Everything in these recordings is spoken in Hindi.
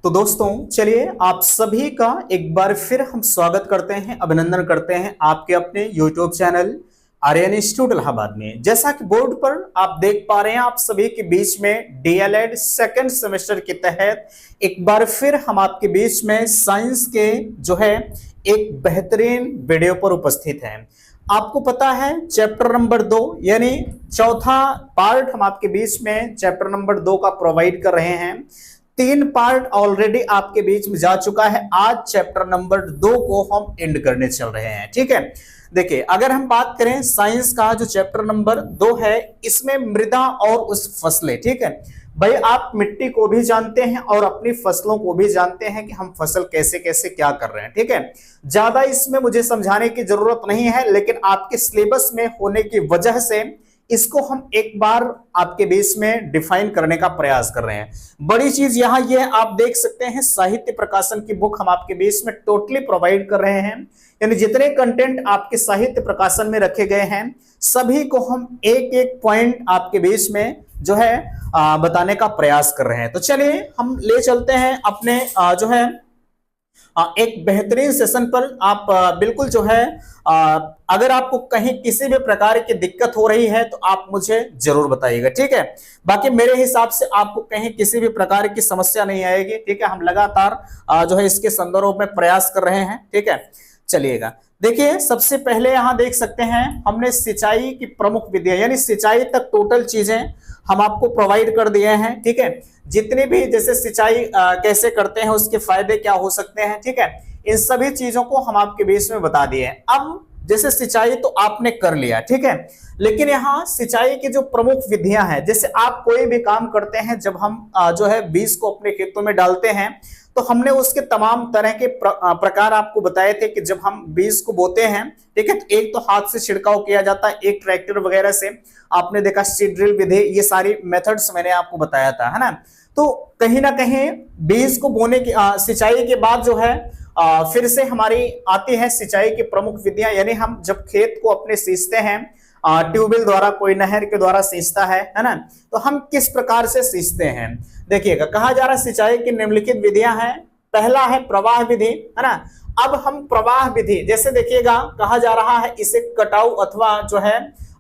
तो दोस्तों चलिए आप सभी का एक बार फिर हम स्वागत करते हैं, अभिनंदन करते हैं आपके अपने YouTube channel Aryan institute Allahabad में। जैसा कि बोर्ड पर आप देख पा रहे हैं, आप सभी के बीच में डीएलएड सेकंड सेमेस्टर के तहत एक बार फिर हम आपके बीच में साइंस के जो है एक बेहतरीन वीडियो पर उपस्थित हैं। आपको पता है चैप्टर नंबर 2 यानी चौथा पार्ट हम आपके बीच में चैप्टर नंबर 2 का प्रोवाइड कर रहे हैं। 3 पार्ट ऑलरेडी आपके बीच में जा चुका है। आज चैप्टर नंबर 2 को हम एंड करने चल रहे हैं। ठीक है, देखिए अगर हम बात करें साइंस का जो चैप्टर नंबर 2 है, इसमें मृदा और उस फसलें। ठीक है भाई, आप मिट्टी को भी जानते हैं और अपनी फसलों को भी जानते हैं कि हम फसल कैसे कैसे क्या कर रहे हैं। ठीक है, ज्यादा इसमें मुझे समझाने की जरूरत नहीं है, लेकिन आपके सिलेबस में होने की वजह से इसको हम एक बार आपके बीच में डिफाइन करने का प्रयास कर रहे हैं। बड़ी चीज यहां ये आप देख सकते हैं, साहित्य प्रकाशन की बुक हम आपके बीच में टोटली प्रोवाइड कर रहे हैं। यानी जितने कंटेंट आपके साहित्य प्रकाशन में रखे गए हैं सभी को हम एक एक पॉइंट आपके बीच में जो है बताने का प्रयास कर रहे हैं। तो चलिए हम ले चलते हैं अपने जो है एक बेहतरीन सेशन पर। आप बिल्कुल जो है अगर आपको कहीं किसी भी प्रकार की दिक्कत हो रही है तो आप मुझे जरूर बताइएगा। ठीक है, बाकी मेरे हिसाब से आपको कहीं किसी भी प्रकार की समस्या नहीं आएगी। ठीक है, हम लगातार जो है इसके संदर्भ में प्रयास कर रहे हैं। ठीक है, चलिएगा देखिए, सबसे पहले यहां देख सकते हैं हमने सिंचाई की प्रमुख विधियां यानी सिंचाई तक टोटल चीजें हम आपको प्रोवाइड कर दिए हैं। ठीक है, जितने भी जैसे सिंचाई कैसे करते हैं, उसके फायदे क्या हो सकते हैं। ठीक है, इन सभी चीजों को हम आपके बीच में बता दिए। अब जैसे सिंचाई तो आपने कर लिया, ठीक है, लेकिन यहाँ सिंचाई की जो प्रमुख विधियां हैं, जैसे आप कोई भी काम करते हैं, जब हम जो है बीज को अपने खेतों में डालते हैं तो हमने उसके तमाम तरह के प्रकार आपको बताए थे कि जब हम बीज को बोते हैं, ठीक है, तो एक तो हाथ से छिड़काव किया जाता है, एक ट्रैक्टर वगैरह से आपने देखा, सीड ड्रिल विधि, ये सारी मेथड्स मैंने आपको बताया था, है ना। तो कहीं ना कहीं बीज को बोने की सिंचाई के बाद जो है फिर से हमारी आती है सिंचाई की प्रमुख विधियां। यानी हम जब खेत को अपने सींचते हैं, ट्यूबवेल द्वारा, कोई नहर के द्वारा सींचता है ना, तो हम किस प्रकार से सींचते हैं। देखिएगा, कहा जा रहा है सिंचाई की निम्नलिखित विधियां हैं। पहला है प्रवाह विधि, है ना। अब हम प्रवाह विधि जैसे देखिएगा, कहा जा रहा है इसे कटाव अथवा जो है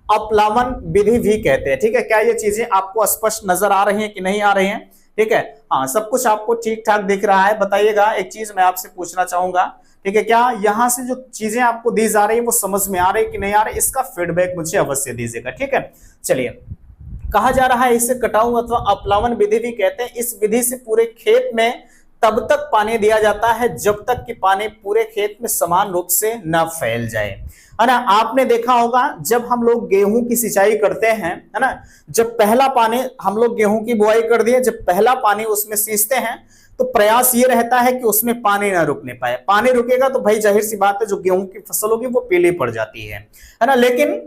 अपलावन विधि भी कहते हैं। ठीक है, क्या ये चीजें आपको स्पष्ट नजर आ रही हैं कि नहीं आ रही हैं? ठीक है, हाँ, सब कुछ आपको ठीक ठाक दिख रहा है। बताइएगा, एक चीज मैं आपसे पूछना चाहूंगा, ठीक है, क्या यहाँ से जो चीजें आपको दी जा रही है वो समझ में आ रही है कि नहीं आ रही? इसका फीडबैक मुझे अवश्य दीजिएगा। ठीक है, चलिए, कहा जा रहा है इसे कटाऊ अथवा अपलावन विधि भी कहते हैं। इस विधि से पूरे खेत में तब तक पानी दिया जाता है जब तक कि पानी पूरे खेत में समान रूप से न फैल जाए, है ना। आपने देखा होगा जब हम लोग गेहूं की सिंचाई करते हैं, है ना, जब पहला पानी हम लोग गेहूं की बुआई कर दिए, जब पहला पानी उसमें सींचते हैं तो प्रयास ये रहता है कि उसमें पानी ना रुकने पाए। पानी रुकेगा तो भाई जाहिर सी बात है जो गेहूं की फसल होगी वो पीली पड़ जाती है ना। लेकिन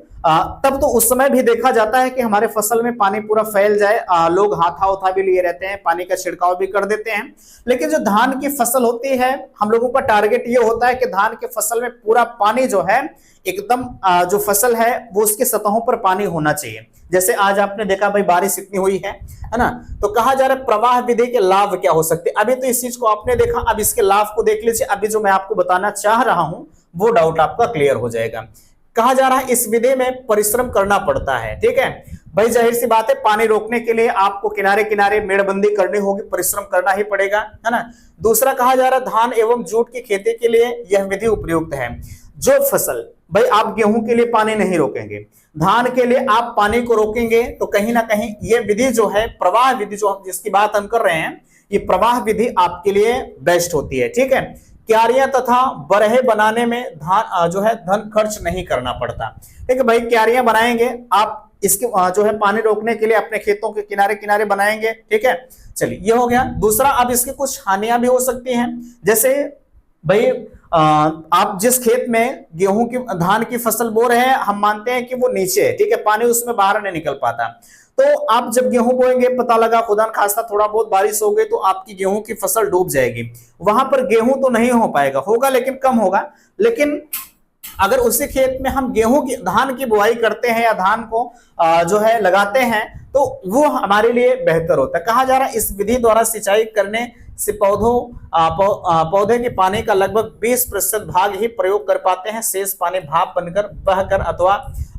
तब तो उस समय भी देखा जाता है कि हमारे फसल में पानी पूरा फैल जाए, लोग हाथा उठा भी लिए रहते हैं, पानी का छिड़काव भी कर देते हैं। लेकिन जो धान की फसल होती है, हम लोगों का टारगेट ये होता है कि धान की फसल में पूरा पानी जो है एकदम जो फसल है वो उसके सतहों पर पानी होना चाहिए। जैसे आज आपने देखा भाई बारिश इतनी हुई है ना। तो कहा जा रहा है प्रवाह विधि के लाभ क्या हो सकते हैं। अभी तो इस चीज को आपने देखा, अब इसके लाभ को देख लीजिए। अभी जो मैं आपको बताना चाह रहा हूं वो डाउट आपका क्लियर हो जाएगा। कहा जा रहा है इस विधि में परिश्रम करना पड़ता है। ठीक है भाई, जाहिर सी बात है पानी रोकने के लिए आपको किनारे किनारे मेड़बंदी करनी होगी, परिश्रम करना ही पड़ेगा, है ना। दूसरा कहा जा रहा है धान एवं जूट की खेती के लिए यह विधि उपयुक्त है। जो फसल, भाई आप गेहूं के लिए पानी नहीं रोकेंगे, धान के लिए आप पानी को रोकेंगे, तो कहीं ना कहीं ये विधि जो है प्रवाह विधि जो जिसकी बात हम कर रहे हैं, ये प्रवाह विधि आपके लिए बेस्ट होती है। ठीक है, क्यारियां तथा बरहे बनाने में जो है धन खर्च नहीं करना पड़ता। ठीक है भाई, क्यारियां बनाएंगे आप, इसके जो है पानी रोकने के लिए अपने खेतों के किनारे किनारे बनाएंगे। ठीक है, चलिए ये हो गया। दूसरा, अब इसकी कुछ हानियां भी हो सकती हैं। जैसे भाई आप जिस खेत में गेहूं की धान की फसल बो रहे हैं, हम मानते हैं कि वो नीचे है, ठीक है, पानी उसमें बाहर नहीं निकल पाता। तो आप जब गेहूं बोएंगे, पता लगा खुदा न खास्ता थोड़ा बहुत बारिश हो गई तो आपकी गेहूं की फसल डूब जाएगी। वहां पर गेहूं तो नहीं हो पाएगा, होगा लेकिन कम होगा। लेकिन अगर उसी खेत में हम गेहूं की धान की बुआई करते हैं या धान को जो है लगाते हैं, तो वो हमारे लिए बेहतर होता है। कहा जा रहा है इस विधि द्वारा सिंचाई करने से पौधे के पानी का लगभग 20% भाग ही प्रयोग कर पाते हैं, शेष पानी भाप बनकर बहकर अथवा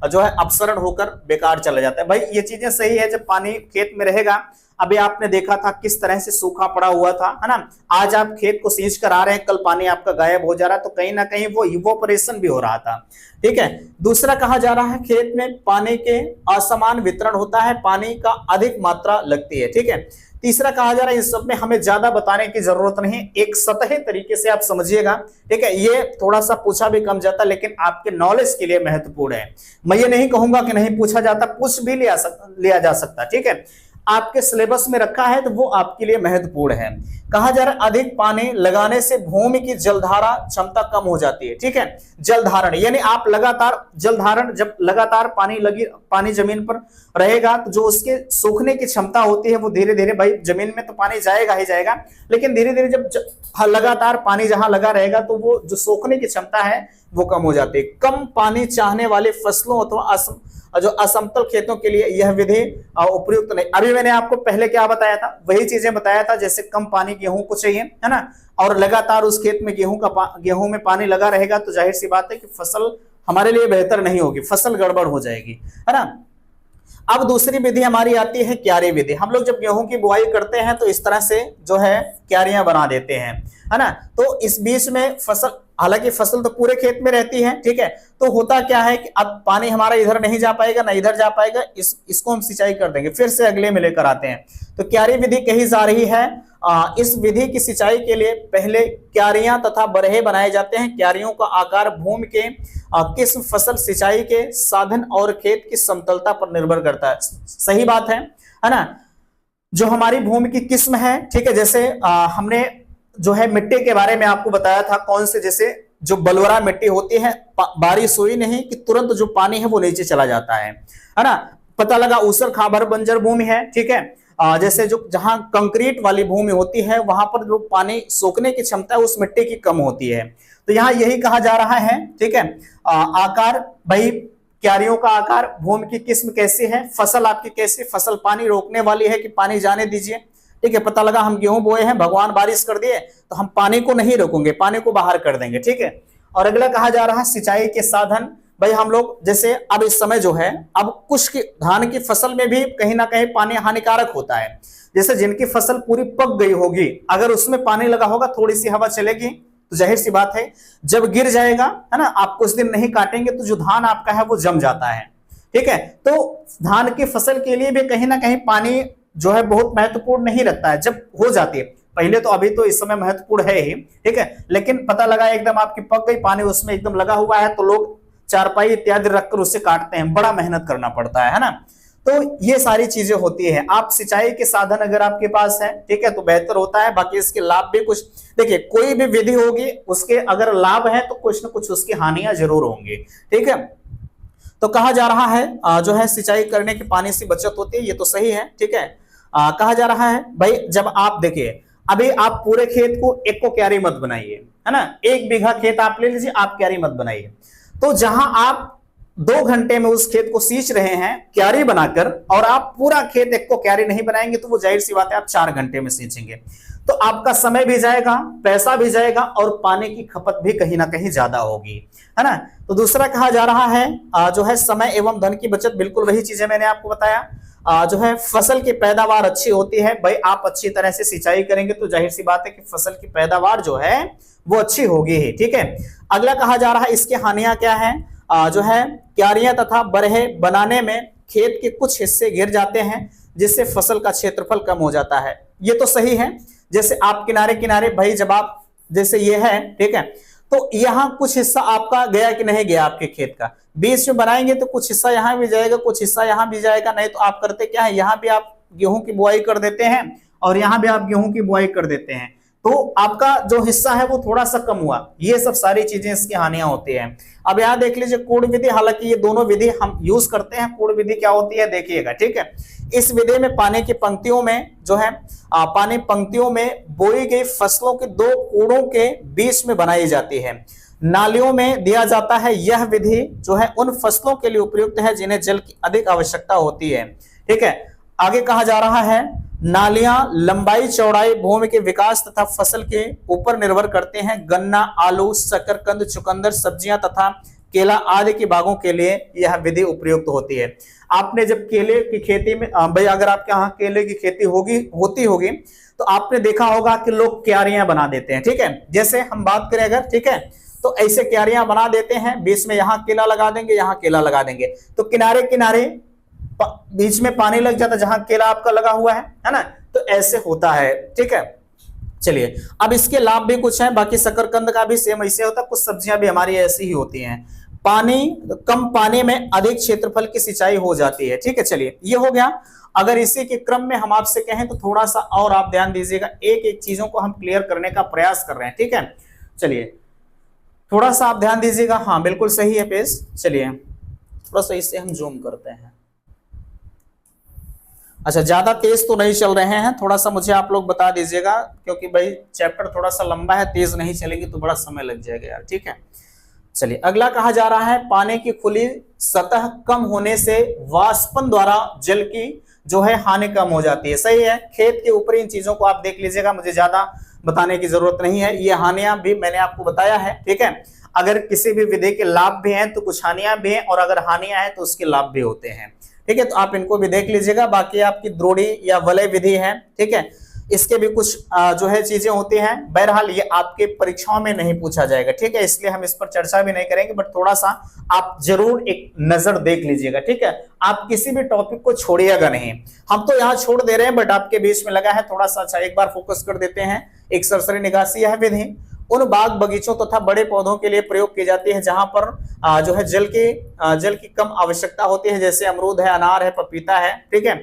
जो है अपसरण होकर बेकार चला जाता है। भाई ये चीजें सही है, जब पानी खेत में रहेगा, अभी आपने देखा था किस तरह से सूखा पड़ा हुआ था, है ना, आज आप खेत को सींच कर आ रहे हैं, कल पानी आपका गायब हो जा रहा है, तो कहीं ना कहीं वो इवोपरेशन भी हो रहा था। ठीक है। दूसरा कहा जा रहा है खेत में पानी के असमान वितरण होता है, पानी का अधिक मात्रा लगती है। ठीक है। तीसरा कहा जा रहा है इन सब में हमें ज्यादा बताने की जरूरत नहीं, एक सतही तरीके से आप समझिएगा। ठीक है। ये थोड़ा सा पूछा भी कम जाता, लेकिन आपके नॉलेज के लिए महत्वपूर्ण है। मैं ये नहीं कहूंगा कि नहीं पूछा जाता, पूछ भी लिया जा सकता। ठीक है। आपके सिलेबस में रखा है तो वो आपके लिए महत्वपूर्ण है। कहा जा रहा है अधिक पानी लगाने से भूमि की जलधारा क्षमता कम हो जाती है। ठीक है। जलधारण यानी आप लगातार जलधारण, जब लगातार पानी जमीन पर रहेगा तो जो उसके सूखने की क्षमता होती है वो धीरे धीरे, भाई जमीन में तो पानी जाएगा ही जाएगा, लेकिन धीरे धीरे जब लगातार पानी जहां लगा रहेगा तो वो जो सूखने की क्षमता है वो कम हो जाती है। कम पानी चाहने वाले फसलों अथवा जो असमतल खेतों के लिए यह विधि उपयुक्त नहीं। अभी मैंने आपको पहले क्या बताया था, वही चीजें बताया था, जैसे कम पानी गेहूं को चाहिए, है ना, और लगातार उस खेत में गेहूं में पानी लगा रहेगा तो जाहिर सी बात है कि फसल हमारे लिए बेहतर नहीं होगी, फसल गड़बड़ हो जाएगी, है ना। अब दूसरी विधि हमारी आती है क्यारी विधि। हम लोग जब गेहूं की बुआई करते हैं तो इस तरह से जो है क्यारियां बना देते हैं, है ना। तो इस बीच में फसल, हालांकि फसल तो पूरे खेत में रहती है। ठीक है। तो होता क्या है कि अब पानी हमारा इधर नहीं जा पाएगा ना इधर जा पाएगा, इसको हम सिंचाई कर देंगे, फिर से अगले में लेकर आते हैं। तो क्यारी विधि कही जा रही है। इस विधि की सिंचाई के लिए पहले क्यारियां तथा बरहे बनाए जाते हैं। क्यारियों का आकार भूमि के किस्म, फसल, सिंचाई के साधन और खेत की समतलता पर निर्भर करता है। सही बात है ना। जो हमारी भूमि की किस्म है, ठीक है, जैसे हमने जो है मिट्टी के बारे में आपको बताया था, कौन से, जैसे जो बलवरा मिट्टी होती है, बारिश हुई नहीं कि तुरंत जो पानी है वो नीचे चला जाता है ना। पता लगा ऊसर खाबर बंजर भूमि है। ठीक है। जैसे जो जहां कंक्रीट वाली भूमि होती है वहां पर जो पानी सोखने की क्षमता है उस मिट्टी की कम होती है। तो यहाँ यही कहा जा रहा है। ठीक है। आकार, भाई क्यारियों का आकार, भूमि की किस्म कैसी है, फसल आपकी कैसी, फसल पानी रोकने वाली है कि पानी जाने दीजिए। ठीक है। पता लगा हम गेहूं बोए हैं, भगवान बारिश कर दिए तो हम पानी को नहीं रोकेंगे, पानी को बाहर कर देंगे। ठीक है। और अगला कहा जा रहा है सिंचाई के साधन। भाई हम लोग जैसे अब इस समय जो है, अब कुछ की धान की फसल में भी कहीं ना कहीं पानी हानिकारक होता है। जैसे जिनकी फसल पूरी पक गई होगी, अगर उसमें पानी लगा होगा, थोड़ी सी हवा चलेगी तो जाहिर सी बात है जब गिर जाएगा, है ना, आप कुछ दिन नहीं काटेंगे तो जो धान आपका है वो जम जाता है। ठीक है। तो धान की फसल के लिए भी कहीं ना कहीं पानी जो है बहुत महत्वपूर्ण नहीं रखता है जब हो जाती है। पहले तो, अभी तो इस समय महत्वपूर्ण है ही। ठीक है। लेकिन पता लगा एकदम आपकी पक गई, पानी उसमें एकदम लगा हुआ है, तो लोग चारपाई इत्यादि रखकर उससे काटते हैं, बड़ा मेहनत करना पड़ता है ना। तो ये सारी चीजें होती है। आप सिंचाई के साधन अगर आपके पास है, ठीक है, तो बेहतर होता है। बाकी इसके लाभ भी कुछ, देखिए कोई भी विधि होगी उसके अगर लाभ है तो कुछ ना कुछ उसकी हानियां जरूर होंगी। ठीक है। तो कहा जा रहा है जो है सिंचाई करने की पानी से बचत होती है, ये तो सही है। ठीक है। कहा जा रहा है भाई जब आप देखिए, अभी आप पूरे खेत को एक को क्यारी मत बनाइए, है ना, 1 बीघा खेत आप ले लीजिए, आप क्यारी मत बनाइए। तो जहां आप 2 घंटे में उस खेत को सींच रहे हैं क्यारी बनाकर, और आप पूरा खेत एक को क्यारी नहीं बनाएंगे तो वो जाहिर सी बात है आप 4 घंटे में सींचेंगे, तो आपका समय भी जाएगा, पैसा भी जाएगा, और पानी की खपत भी कहीं ना कहीं ज्यादा होगी, है ना। तो दूसरा कहा जा रहा है जो है समय एवं धन की बचत, बिल्कुल वही चीजें मैंने आपको बताया। जो है फसल की पैदावार अच्छी होती है। भाई आप अच्छी तरह से सिंचाई करेंगे तो जाहिर सी बात है कि फसल की पैदावार जो है वो अच्छी होगी ही। ठीक है। अगला कहा जा रहा है इसकी हानियां क्या है। जो है क्यारियां तथा बरहे बनाने में खेत के कुछ हिस्से गिर जाते हैं, जिससे फसल का क्षेत्रफल कम हो जाता है। ये तो सही है। जैसे आप किनारे किनारे, भाई जब आप, जैसे ये है, ठीक है, तो यहाँ कुछ हिस्सा आपका गया कि नहीं गया आपके खेत का, बीच में बनाएंगे तो कुछ हिस्सा यहाँ भी जाएगा, कुछ हिस्सा यहाँ भी जाएगा। नहीं तो आप करते क्या है, यहाँ भी आप गेहूं की बुआई कर देते हैं और यहाँ भी आप गेहूं की बुआई कर देते हैं, तो आपका जो हिस्सा है वो थोड़ा सा कम हुआ। ये सब सारी चीजें इसकी हानियां होती हैं। अब यहाँ देख लीजिए कूड़ विधि, हालांकि ये दोनों विधि हम यूज करते हैं। कूड़ विधि क्या होती है देखिएगा। ठीक है। इस विधि में पानी की पंक्तियों में जो है पानी पंक्तियों में बोई गई फसलों के 2 कूड़ों के बीच में बनाई जाती है, नालियों में दिया जाता है। यह विधि जो है उन फसलों के लिए उपयुक्त है जिन्हें जल की अधिक आवश्यकता होती है। ठीक है। आगे कहा जा रहा है नालियां लंबाई चौड़ाई भूमि के विकास तथा फसल के ऊपर निर्भर करते हैं। गन्ना, आलू, शकरकंद, चुकंदर, सब्जियां तथा केला आदि के बागों के लिए यह विधि उपयुक्त होती है। आपने जब केले की खेती में भाई अगर आपके यहाँ केले की खेती होती होगी तो आपने देखा होगा कि लोग क्यारियां बना देते हैं, ठीक है। जैसे हम बात करें अगर, ठीक है, तो ऐसे क्यारियां बना देते हैं, बीच में यहाँ केला लगा देंगे, यहाँ केला लगा देंगे, तो किनारे किनारे बीच में पानी लग जाता है जहां केला आपका लगा हुआ है ना। तो ऐसे होता है, ठीक है। चलिए अब इसके लाभ भी कुछ हैं, बाकी शकरकंद का भी सेम ऐसे होता है, कुछ सब्जियां भी हमारी ऐसी ही होती हैं। कम पानी में अधिक क्षेत्रफल की सिंचाई हो जाती है, ठीक है। चलिए ये हो गया। अगर इसी के क्रम में हम आपसे कहें तो थोड़ा सा और आप ध्यान दीजिएगा, एक एक चीजों को हम क्लियर करने का प्रयास कर रहे हैं, ठीक है। चलिए थोड़ा सा आप ध्यान दीजिएगा, हाँ बिल्कुल सही है पेज। चलिए थोड़ा सा इसे हम जूम करते हैं। अच्छा ज्यादा तेज तो नहीं चल रहे हैं, थोड़ा सा मुझे आप लोग बता दीजिएगा, क्योंकि भाई चैप्टर थोड़ा सा लंबा है, तेज नहीं चलेंगे तो बड़ा समय लग जाएगा यार, ठीक है। चलिए अगला कहा जा रहा है पानी की खुली सतह कम होने से वाष्पन द्वारा जल की जो है हानि कम हो जाती है। सही है, खेत के ऊपर इन चीजों को आप देख लीजिएगा, मुझे ज्यादा बताने की जरूरत नहीं है। ये हानियां भी मैंने आपको बताया है, ठीक है। अगर किसी भी विधि के लाभ भी हैं तो कुछ हानियां भी हैं, और अगर हानियां हैं तो उसके लाभ भी होते हैं, ठीक है। तो आप इनको भी देख लीजिएगा। बाकी आपकी द्रोणी या वलय विधि है, ठीक है, इसके भी कुछ जो है चीजें होती हैं। बहरहाल ये आपके परीक्षाओं में नहीं पूछा जाएगा, ठीक है, इसलिए हम इस पर चर्चा भी नहीं करेंगे, बट थोड़ा सा आप जरूर एक नजर देख लीजिएगा, ठीक है। आप किसी भी टॉपिक को छोड़िएगा नहीं, हम तो यहाँ छोड़ दे रहे हैं बट आपके बीच में लगा है थोड़ा सा। अच्छा एक बार फोकस कर देते हैं। एक सरसरी निकासी यह विधि उन बाग बगीचों तथा बड़े पौधों के लिए प्रयोग की जाती है जहां पर जो है जल की कम आवश्यकता होती है, जैसे अमरूद है, अनार है, पपीता है, ठीक है।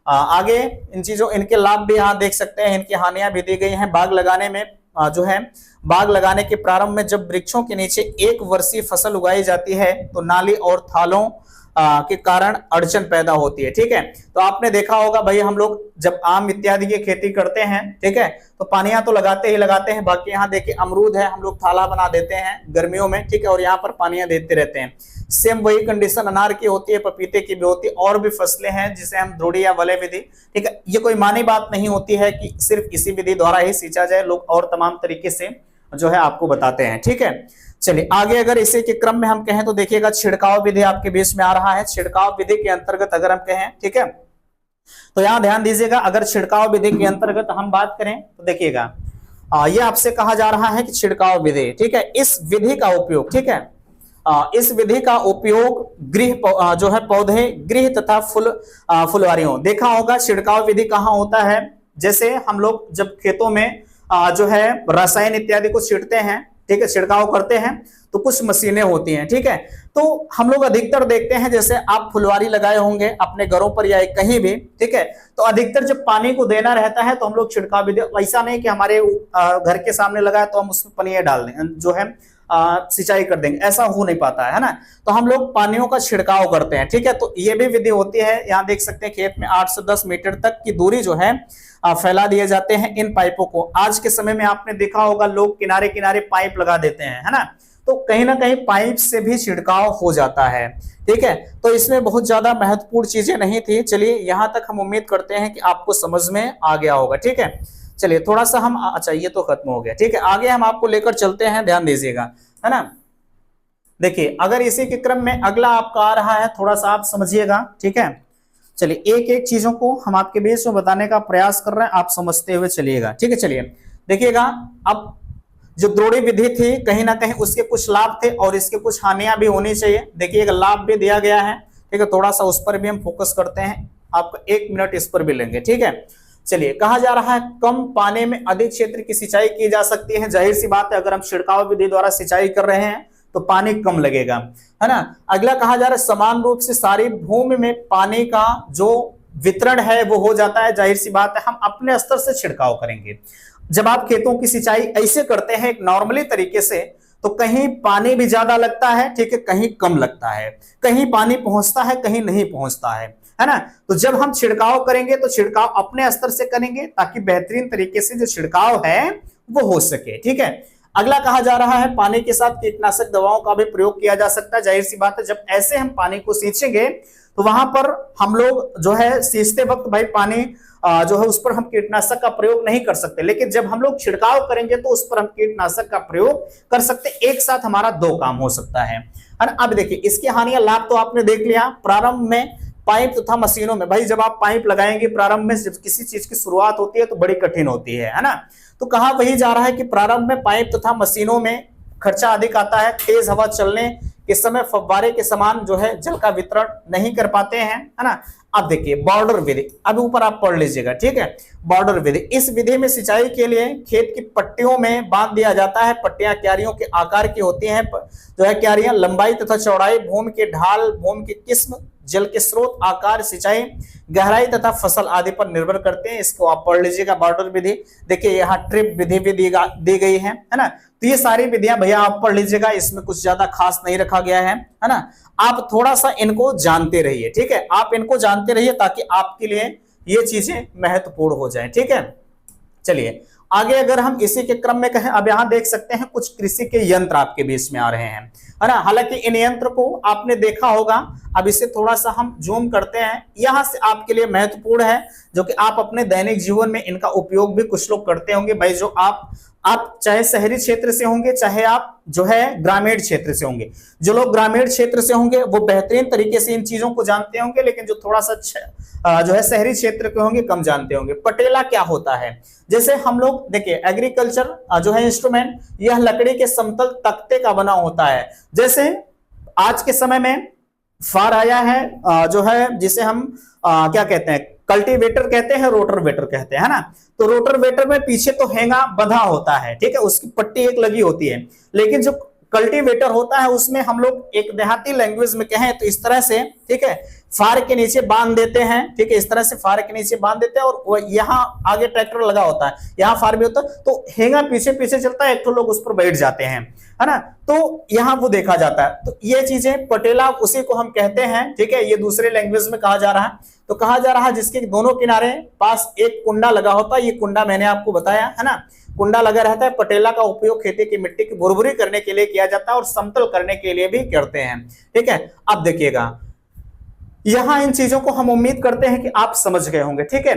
आगे इन चीजों इनके लाभ भी यहाँ देख सकते हैं, इनकी हानियां भी दी गई हैं। बाग लगाने में जो है बाग लगाने के प्रारंभ में जब वृक्षों के नीचे एक वर्षीय फसल उगाई जाती है तो नाली और थालों के कारण अड़चन पैदा होती है, ठीक है। तो आपने देखा होगा भाई हम लोग जब आम इत्यादि की खेती करते हैं, ठीक है, तो पानियां तो लगाते ही लगाते हैं। बाकी यहाँ देखिए अमरूद है, हम लोग थाला बना देते हैं गर्मियों में, ठीक है, और यहाँ पर पानियां देते रहते हैं। सेम वही कंडीशन अनार की होती है, पपीते की भी होती है, और भी फसलें हैं जिसे हम द्रोणी या वलय विधि, ठीक है। ये कोई मानी बात नहीं होती है कि सिर्फ इसी विधि द्वारा ही सींचा जाए, लोग और तमाम तरीके से जो है आपको बताते हैं, ठीक है। चलिए आगे अगर इसी के क्रम में हम कहें तो देखिएगा छिड़काव विधि आपके बीच में आ रहा है। छिड़काव विधि के अंतर्गत अगर हम कहें, ठीक है, तो यहां ध्यान दीजिएगा। अगर छिड़काव विधि के अंतर्गत हम बात करें तो देखिएगा ये आपसे कहा जा रहा है कि छिड़काव विधि, ठीक है, इस विधि का उपयोग, ठीक है, इस विधि का उपयोग गृह जो है पौधे, गृह तथा फुलवारियों। देखा होगा छिड़काव विधि कहाँ होता है, जैसे हम लोग जब खेतों में जो है रसायन इत्यादि को छींटते हैं, ठीक है, छिड़काव करते हैं तो कुछ मशीनें होती हैं, ठीक है। तो हम लोग अधिकतर देखते हैं, जैसे आप फुलवारी लगाए होंगे अपने घरों पर या कहीं भी, ठीक है, तो अधिकतर जब पानी को देना रहता है तो हम लोग छिड़काव विधि, ऐसा नहीं कि हमारे घर के सामने लगा है तो हम उसमें पनिया डाल दें, जो है सिंचाई कर देंगे, ऐसा हो नहीं पाता है ना। तो हम लोग पानियों का छिड़काव करते हैं, ठीक है। तो ये भी विधि होती है। यहाँ देख सकते हैं खेत में 8 से 10 मीटर तक की दूरी जो है फैला दिए जाते हैं इन पाइपों को। आज के समय में आपने देखा होगा लोग किनारे किनारे पाइप लगा देते हैं, है ना, तो कहीं ना कहीं पाइप से भी छिड़काव हो जाता है, ठीक है। तो इसमें बहुत ज्यादा महत्वपूर्ण चीजें नहीं थी। चलिए यहां तक हम उम्मीद करते हैं कि आपको समझ में आ गया होगा, ठीक है। चलिए थोड़ा सा हम, अच्छा ये तो खत्म हो गया, ठीक है, आगे हम आपको लेकर चलते हैं, ध्यान दीजिएगा, है ना। देखिए अगर इसी के क्रम में अगला आपका आ रहा है, थोड़ा सा आप समझिएगा, ठीक है। चलिए एक एक चीजों को हम आपके बीच में बताने का प्रयास कर रहे हैं, आप समझते हुए चलिएगा, ठीक है। चलिए देखिएगा, अब जो द्रोणी विधि थी कहीं ना कहीं उसके कुछ लाभ थे और इसके कुछ हानियां भी होनी चाहिए। देखिएगा लाभ भी दिया गया है, ठीक है, थोड़ा सा उस पर भी हम फोकस करते हैं, आपका 1 मिनट इस पर भी लेंगे, ठीक है। चलिए कहा जा रहा है कम पानी में अधिक क्षेत्र की सिंचाई की जा सकती है। जाहिर सी बात है, अगर हम छिड़काव विधि द्वारा सिंचाई कर रहे हैं तो पानी कम लगेगा, है ना। अगला कहा जा रहा है समान रूप से सारी भूमि में पानी का जो वितरण है वो हो जाता है। जाहिर सी बात है, हम अपने स्तर से छिड़काव करेंगे। जब आप खेतों की सिंचाई ऐसे करते हैं एक नॉर्मली तरीके से, तो कहीं पानी भी ज्यादा लगता है, ठीक है, कहीं कम लगता है, कहीं पानी पहुंचता है, कहीं नहीं पहुंचता है ना। तो जब हम छिड़काव करेंगे तो छिड़काव अपने स्तर से करेंगे ताकि बेहतरीन तरीके से जो छिड़काव है वो हो सके, ठीक है। अगला कहा जा रहा है पानी के साथ कीटनाशक दवाओं का भी प्रयोग किया जा सकता है। जाहिर सी बात है, जब ऐसे हम पानी को सींचेंगे तो वहां पर हम लोग जो है सींचते वक्त भाई पानी जो है उस पर हम कीटनाशक का प्रयोग नहीं कर सकते, लेकिन जब हम लोग छिड़काव करेंगे तो उस पर हम कीटनाशक का प्रयोग कर सकते। एक साथ हमारा दो काम हो सकता है ना। अब देखिए इसकी हानियां, लाभ तो आपने देख लिया। प्रारंभ में पाइप तथा मशीनों में, भाई जब आप पाइप लगाएंगे प्रारंभ में, जब किसी चीज की शुरुआत होती है तो बड़ी कठिन होती है ना। तो कहा वही जा रहा है कि प्रारंभ में पाइप तथा मशीनों में खर्चा अधिक आता है। तेज हवा चलने के समय फव्वारे के समान जो है जल का वितरण नहीं कर पाते हैं, है ना। अब देखिए बॉर्डर विधि, अब ऊपर आप पढ़ लीजिएगा, ठीक है। बॉर्डर विधि, इस विधि में सिंचाई के लिए खेत की पट्टियों में बांध दिया जाता है। पट्टियां क्यारियों के आकार की होती हैं। जो है क्यारियां लंबाई तथा चौड़ाई, भूमि के ढाल, भूमि की किस्म, जल के स्रोत, आकार, सिंचाई गहराई तथा फसल आदि पर निर्भर करते हैं। इसको आप पढ़ लीजिएगा बॉर्डर विधि। देखिए यहाँ ट्रिप विधि भी दी गई है ना। तो ये सारी विधियां भैया आप पढ़ लीजिएगा, इसमें कुछ ज्यादा खास नहीं रखा गया है ना। आप थोड़ा सा इनको जानते रहिए, ठीक है। आप इनको जानते रहिए ताकि आपके लिए ये चीजें महत्वपूर्ण हो जाए, ठीक है। चलिए आगे अगर हम इसी के क्रम में कहें, अब यहां देख सकते हैं कुछ कृषि के यंत्र आपके बीच में आ रहे हैं, है ना। हालांकि इन यंत्र को आपने देखा होगा, अब इसे थोड़ा सा हम जूम करते हैं। यहां से आपके लिए महत्वपूर्ण है, जो कि आप अपने दैनिक जीवन में इनका उपयोग भी कुछ लोग करते होंगे। भाई जो आप चाहे शहरी क्षेत्र से होंगे, चाहे आप जो है ग्रामीण क्षेत्र से होंगे। जो लोग ग्रामीण क्षेत्र से होंगे वो बेहतरीन तरीके से इन चीजों को जानते होंगे, लेकिन जो थोड़ा सा जो है शहरी क्षेत्र के होंगे कम जानते होंगे। पटेला क्या होता है? जैसे हम लोग देखिए एग्रीकल्चर जो है इंस्ट्रूमेंट, यह लकड़ी के समतल तख्ते का बना होता है। जैसे आज के समय में फार आया है जो है जिसे हम क्या कहते हैं, कल्टीवेटर कहते हैं, रोटरवेटर कहते हैं, है ना। तो रोटरवेटर में पीछे तो हेंगा बंधा होता है, ठीक है, उसकी पट्टी एक लगी होती है। लेकिन जो कल्टीवेटर होता है उसमें हम लोग एक देहाती लैंग्वेज में कहें तो इस तरह से, ठीक है, फार के नीचे बांध देते हैं, ठीक है, इस तरह से फार के नीचे बांध देते हैं और यहाँ आगे ट्रैक्टर लगा होता है, यहाँ फार भी होता है, तो हेंगा पीछे पीछे चलता है, एक तो लोग उस पर बैठ जाते हैं, है ना। तो यहाँ वो देखा जाता है। तो ये चीजें पटेला उसी को हम कहते हैं, ठीक है। ये दूसरे लैंग्वेज में कहा जा रहा है। तो कहा जा रहा है जिसके दोनों किनारे पास एक कुंडा लगा होता है। ये कुंडा मैंने आपको बताया, है ना, कुंडा लगा रहता है। पटेला का उपयोग खेती की मिट्टी की भुरभुरी करने के लिए किया जाता है और समतल करने के लिए भी करते हैं, ठीक है। अब देखिएगा यहां इन चीजों को हम उम्मीद करते हैं कि आप समझ गए होंगे, ठीक है।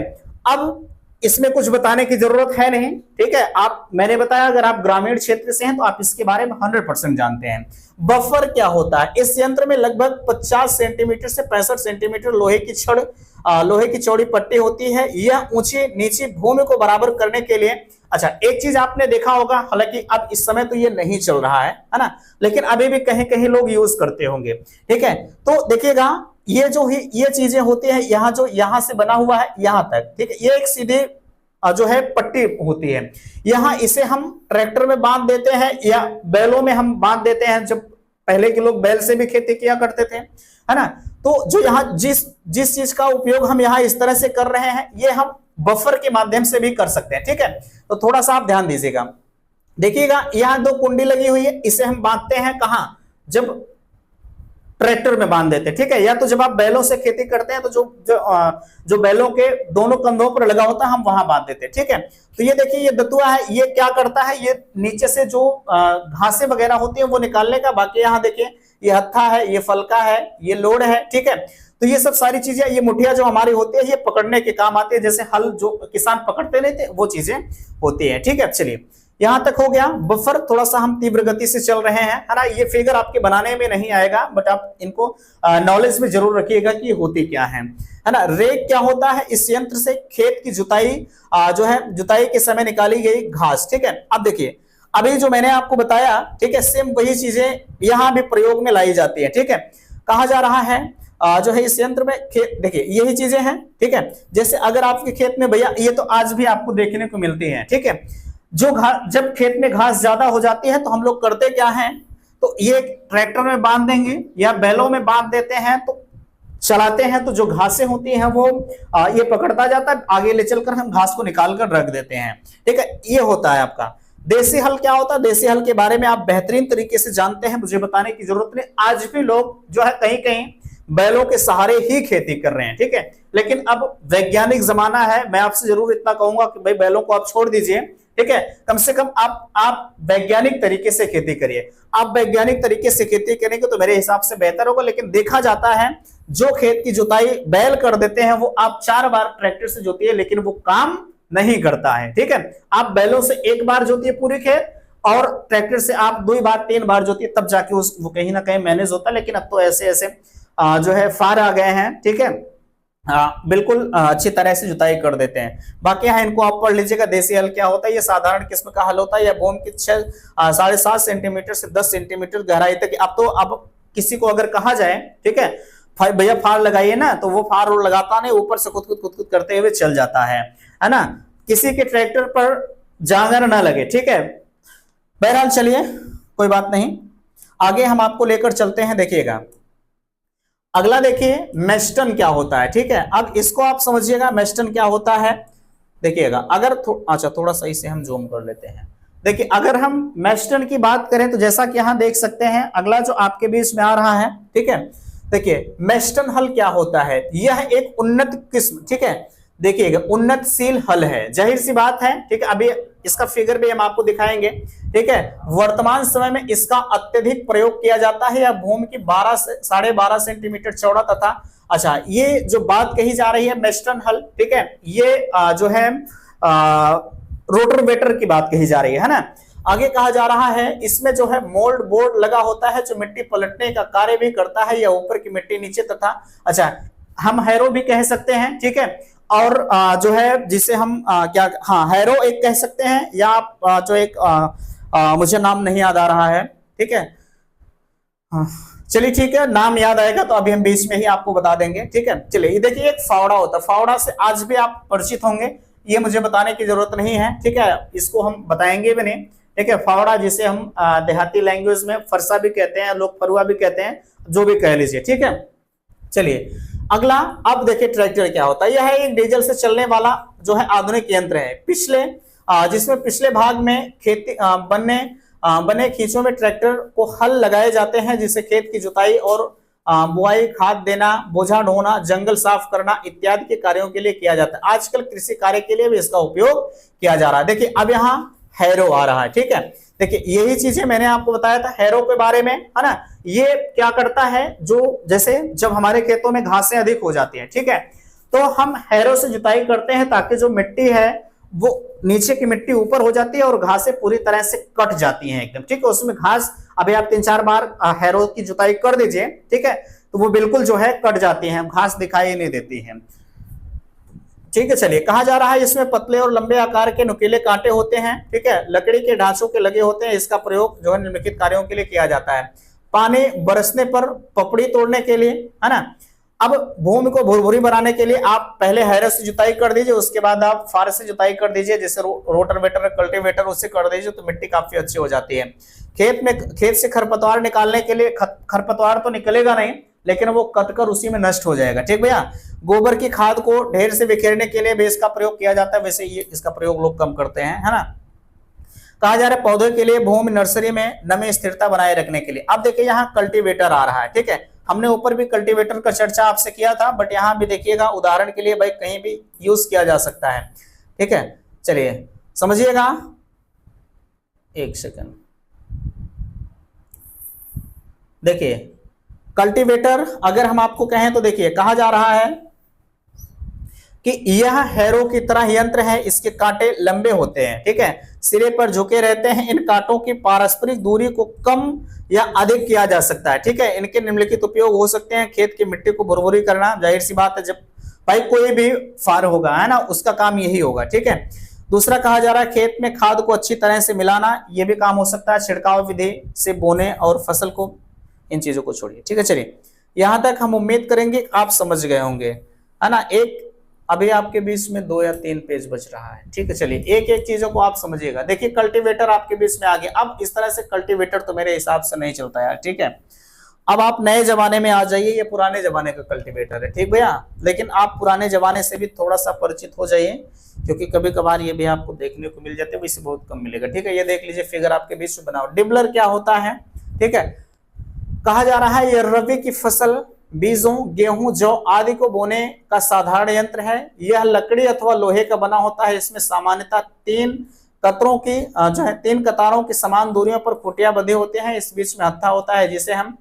अब इसमें कुछ बताने की जरूरत है नहीं, ठीक है। मैंने बताया अगर आप ग्रामीण क्षेत्र से हैं तो आप इसके बारे में 100% जानते हैं। बफर क्या होता है? इस यंत्र में लगभग 50 सेंटीमीटर से 65 सेंटीमीटर लोहे की चौड़ी पट्टी होती है। यह ऊंची नीची भूमि को बराबर करने के लिए, अच्छा एक चीज आपने देखा होगा, हालांकि अब इस समय तो ये नहीं चल रहा है ना, लेकिन अभी भी कहीं कहीं लोग यूज करते होंगे, ठीक है। तो देखिएगा ये चीजें होती है, यहां से बना हुआ है यहां तक, ठीक है। ये एक सीधे जो है पट्टी होती है। यहां इसे हम ट्रैक्टर में बांध देते हैं या बैलों में हम बांध देते हैं। जब पहले के लोग बैल से भी खेती किया करते थे, है ना। तो जो यहाँ जिस चीज का उपयोग हम यहाँ इस तरह से कर रहे हैं, ये हम बफर के माध्यम से भी कर सकते हैं, ठीक है। तो थोड़ा सा आप ध्यान दीजिएगा। देखिएगा यहाँ दो कुंडी लगी हुई है, इसे हम बांधते हैं कहां? जब ट्रैक्टर में बांध देते हैं, ठीक है। या तो जब आप बैलों से खेती करते हैं तो जो बैलों के दोनों कंधों पर लगा होता है हम वहां बांध देते हैं, ठीक है। तो ये देखिए ये दतुआ है, ये क्या करता है, ये नीचे से जो घासें वगैरह होती है वो निकालने का। बाकी यहाँ देखिए ये हत्था है, ये फलका है, ये लोड है, ठीक है। तो ये सब सारी चीजें, ये मुठिया जो हमारी होती है ये पकड़ने के काम आती है। जैसे हल जो किसान पकड़ते नहीं थे वो चीजें होती है, ठीक है। चलिए यहां तक हो गया। बफर थोड़ा सा हम तीव्र गति से चल रहे हैं, है ना। ये फिगर आपके बनाने में नहीं आएगा, बट आप इनको नॉलेज में जरूर रखिएगा कि होती क्या है ना। रेक क्या होता है? इस यंत्र से खेत की जुताई जो है जुताई के समय निकाली गई घास, ठीक है। अब देखिए अभी जो मैंने आपको बताया, ठीक है, सेम वही चीजें यहां भी प्रयोग में लाई जाती है, ठीक है। कहा जा रहा है जो है इस यंत्र में देखिए यही चीजें हैं, ठीक है। जैसे अगर आपके खेत में भैया, ये तो आज भी आपको देखने को मिलती है, ठीक है। जब खेत में घास ज्यादा हो जाती है तो हम लोग करते क्या हैं, तो ये ट्रैक्टर में बांध देंगे या बैलों में बांध देते हैं, तो चलाते हैं, तो जो घासें होती हैं वो ये पकड़ता जाता है, आगे ले चलकर हम घास को निकाल कर रख देते हैं, ठीक है। ये होता है आपका देसी हल। क्या होता है देसी हल के बारे में आप बेहतरीन तरीके से जानते हैं, मुझे बताने की जरूरत नहीं। आज भी लोग जो है कहीं कहीं बैलों के सहारे ही खेती कर रहे हैं, ठीक है। लेकिन अब वैज्ञानिक जमाना है, मैं आपसे जरूर इतना कहूंगा कि भाई बैलों को आप छोड़ दीजिए, ठीक है। कम से कम आप वैज्ञानिक तरीके से खेती करिए। आप वैज्ञानिक तरीके से खेती करेंगे तो मेरे हिसाब से बेहतर होगा। लेकिन देखा जाता है जो खेत की जुताई बैल कर देते हैं, वो आप 4 बार ट्रैक्टर से जोतिए लेकिन वो काम नहीं करता है, ठीक है। आप बैलों से 1 बार जोतिए पूरे खेत, और ट्रैक्टर से आप 2 बार 3 बार जोतिए, तब जाके वो कहीं ना कहीं मैनेज होता है। लेकिन अब तो ऐसे ऐसे जो है फार आ गए हैं, ठीक है, बिल्कुल अच्छी तरह से जुताई कर देते हैं। बाकी यहाँ इनको आप पढ़ लीजिएगा। देसी हल क्या होता है, ये साधारण किस्म का हल होता है। यह भूमि की 7.5 सेंटीमीटर से 10 सेंटीमीटर गहराई तक। अब किसी को अगर कहा जाए, ठीक है, भैया फार लगाइए ना, तो वो फार और लगाता नहीं, ऊपर से खुद करते हुए चल जाता है ना। किसी के ट्रैक्टर पर जांगर ना लगे, ठीक है। बहरहाल चलिए, कोई बात नहीं, आगे हम आपको लेकर चलते हैं। देखिएगा अगला, देखिए मेस्टन क्या होता है, ठीक है। अब इसको आप समझिएगा मेस्टन क्या होता है। देखिएगा अगर अच्छा थोड़ा सा इसे हम जूम कर लेते हैं। देखिए अगर हम मेस्टन की बात करें तो जैसा कि यहां देख सकते हैं, अगला जो आपके बीच में आ रहा है, ठीक है। देखिए मेस्टन हल क्या होता है, यह एक उन्नत किस्म, ठीक है, देखिएगा उन्नतशील हल है, जाहिर सी बात है, ठीक है। अभी इसका फिगर भी हम आपको दिखाएंगे, ठीक है। वर्तमान समय में इसका अत्यधिक प्रयोग किया जाता है। यह भूमि की 12 से 12.5 सेंटीमीटर चौड़ा तथा, अच्छा ये जो बात कही जा रही है मेस्टन हल, ठीक है, ये जो है रोटरवेटर की बात कही जा रही है ना। आगे कहा जा रहा है इसमें जो है मोल्ड बोर्ड लगा होता है जो मिट्टी पलटने का कार्य भी करता है, या ऊपर की मिट्टी नीचे तथा, अच्छा हम हैरो भी कह सकते हैं, ठीक है। और जो है जिसे हम क्या, हाँ हैरो एक कह सकते हैं, या आप जो एक मुझे नाम नहीं याद आ रहा है, ठीक है। हाँ चलिए ठीक है, नाम याद आएगा तो अभी हम बीच में ही आपको बता देंगे, ठीक है। चलिए ये देखिए एक फावड़ा होता है, फावड़ा से आज भी आप परिचित होंगे, ये मुझे बताने की जरूरत नहीं है, ठीक है, इसको हम बताएंगे भी नहीं, ठीक है। फावड़ा जिसे हम देहाती लैंग्वेज में फरसा भी कहते हैं, लोग फरुआ भी कहते हैं, जो भी कह लीजिए, ठीक है। चलिए अगला, अब देखिए ट्रैक्टर क्या होता है। यह एक डीजल से चलने वाला जो है आधुनिक यंत्र है, जिसमें पिछले भाग में खेती बने खींचों में ट्रैक्टर को हल लगाए जाते हैं, जिससे खेत की जुताई और बुआई, खाद देना, बोझा ढोना, जंगल साफ करना इत्यादि के कार्यों के लिए किया जाता है। आजकल कृषि कार्य के लिए भी इसका उपयोग किया जा रहा है। देखिए अब यहाँ हैरो आ रहा है, ठीक है। देखिए यही चीजें मैंने आपको बताया था हैरो के बारे में, है ना। ये क्या करता है, जो जैसे जब हमारे खेतों में घासें अधिक हो जाती है, ठीक है, तो हम हैरो से जुताई करते हैं ताकि जो मिट्टी है वो नीचे की मिट्टी ऊपर हो जाती है और घासें पूरी तरह से कट जाती हैं एकदम, ठीक है। उसमें घास अभी आप 3-4 बार हैरो की जुताई कर दीजिए, ठीक है, तो वो बिल्कुल जो है कट जाती हैं, घास दिखाई नहीं देती है, ठीक है। चलिए कहा जा रहा है इसमें पतले और लंबे आकार के नुकीले कांटे होते हैं, ठीक है, लकड़ी के ढांचों के लगे होते हैं। इसका प्रयोग जो है निम्नलिखित कार्यों के लिए किया जाता है। पानी बरसने पर पपड़ी तोड़ने के लिए, है ना। अब भूमि को भुरभुरी बनाने के लिए आप पहले हैरो से जुताई कर दीजिए, उसके बाद आप फार से जुताई कर दीजिए, जैसे रोटरवेटर कल्टीवेटर उससे कर दीजिए तो मिट्टी काफी अच्छी हो जाती है। खेत से खरपतवार निकालने के लिए, खरपतवार तो निकलेगा नहीं लेकिन वो कटकर उसी में नष्ट हो जाएगा, ठीक भैया। गोबर की खाद को ढेर से बिखेरने के लिए भी इसका प्रयोग किया जाता है, वैसे ये इसका प्रयोग लोग कम करते हैं, है ना। कहा जा रहा है पौधों के लिए भूमि नर्सरी में नमी स्थिरता बनाए रखने के लिए। अब देखिए यहाँ कल्टीवेटर आ रहा है, ठीक है, हमने ऊपर भी कल्टीवेटर का चर्चा आपसे किया था, बट यहाँ भी देखिएगा उदाहरण के लिए भाई कहीं भी यूज किया जा सकता है, ठीक है। चलिए समझिएगा, एक सेकंड, देखिए कल्टीवेटर अगर हम आपको कहें तो देखिए कहा जा रहा है कि यह हैरो की तरह यंत्र है, इसके कांटे लंबे होते हैं, ठीक है, सिरे पर झुके रहते हैं। इन कांटों की पारस्परिक दूरी को कम या अधिक किया जा सकता है, ठीक है। इनके निम्नलिखित उपयोग हो सकते हैं, खेत की मिट्टी को भुरभुरी करना, जाहिर सी बात है जब भाई कोई भी फार होगा, है ना, उसका काम यही होगा, ठीक है। दूसरा कहा जा रहा है खेत में खाद को अच्छी तरह से मिलाना, यह भी काम हो सकता है। छिड़काव विधि से बोने और फसल को, इन चीजों को छोड़िए, ठीक है। चलिए यहां तक हम उम्मीद करेंगे आप समझ गए होंगे, है ना। एक अभी आपके बीच में 2 या 3 पेज बच रहा है, ठीक है। चलिए एक एक चीजों को आप समझिएगा। देखिए कल्टीवेटर आपके बीच में आ गया। अब इस तरह से कल्टीवेटर तो मेरे हिसाब से नहीं चलता यार, ठीक है। अब आप नए जमाने में आ जाइए, ये पुराने जमाने का कल्टीवेटर है, ठीक भैया। लेकिन आप पुराने जमाने से भी थोड़ा सा परिचित हो जाइए, क्योंकि कभी कभार ये भी आपको देखने को मिल जाते हैं, वैसे बहुत कम मिलेगा, ठीक है। ये देख लीजिए फिगर आपके बीच में बनाओ। डिबलर क्या होता है, ठीक है। कहा जा रहा है यह रबी की फसल, बीजों, गेहूं, जौ आदि को बोने का साधारण यंत्र है। यह लकड़ी अथवा लोहे का बना होता है। इसमें सामान्यतः 3 कतरों की जो है 3 कतारों की समान दूरियों पर खुटिया बंधे होते हैं, इस बीच में हत्था होता है जिसे हम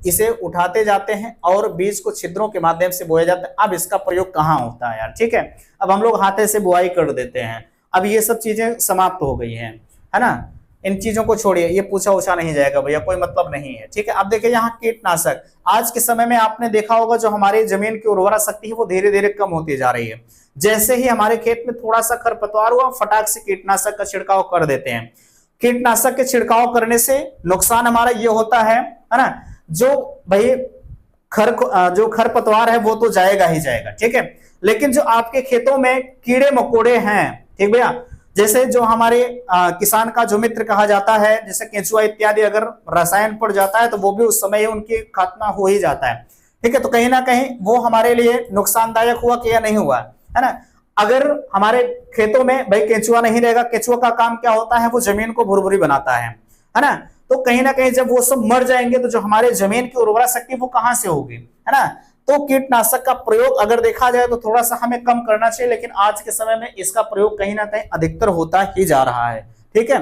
इसे उठाते जाते हैं और बीज को छिद्रों के माध्यम से बोया जाता है। अब इसका प्रयोग कहाँ होता है यार, ठीक है, अब हम लोग हाथे से बुआई कर देते हैं, अब ये सब चीजें समाप्त हो गई हैं, है ना, इन चीजों को छोड़िए, ये पूछा उछा नहीं जाएगा भैया, कोई मतलब नहीं है, ठीक है। अब देखिए यहाँ कीटनाशक, आज के समय में आपने देखा होगा जो हमारी जमीन की उर्वरा शक्ति है वो धीरे धीरे कम होती जा रही है। जैसे ही हमारे खेत में थोड़ा सा खरपतवार हुआ, फटाक से कीटनाशक का छिड़काव कर देते हैं। कीटनाशक के छिड़काव करने से नुकसान हमारा ये होता है ना, जो भाई जो खरपतवार है वो तो जाएगा ही जाएगा, ठीक है, लेकिन जो आपके खेतों में कीड़े मकोड़े हैं, ठीक भैया, जैसे जो हमारे किसान का जो मित्र कहा जाता है, जैसे केंचुआ इत्यादि, अगर रसायन पड़ जाता है तो वो भी उस समय ही उनकी खात्मा हो ही जाता है, ठीक है। तो कहीं ना कहीं वो हमारे लिए नुकसानदायक हुआ कि या नहीं हुआ, है ना। अगर हमारे खेतों में भाई केंचुआ नहीं रहेगा, केंचुआ का काम क्या होता है, वो जमीन को भुरभुरी बनाता है ना, तो कहीं ना कहीं जब वो सब मर जाएंगे तो जो हमारे जमीन की उर्वरा शक्ति वो कहां से होगी, है ना। तो कीटनाशक का प्रयोग अगर देखा जाए तो थोड़ा सा हमें कम करना चाहिए, लेकिन आज के समय में इसका प्रयोग कहीं ना कहीं अधिकतर होता ही जा रहा है, ठीक है।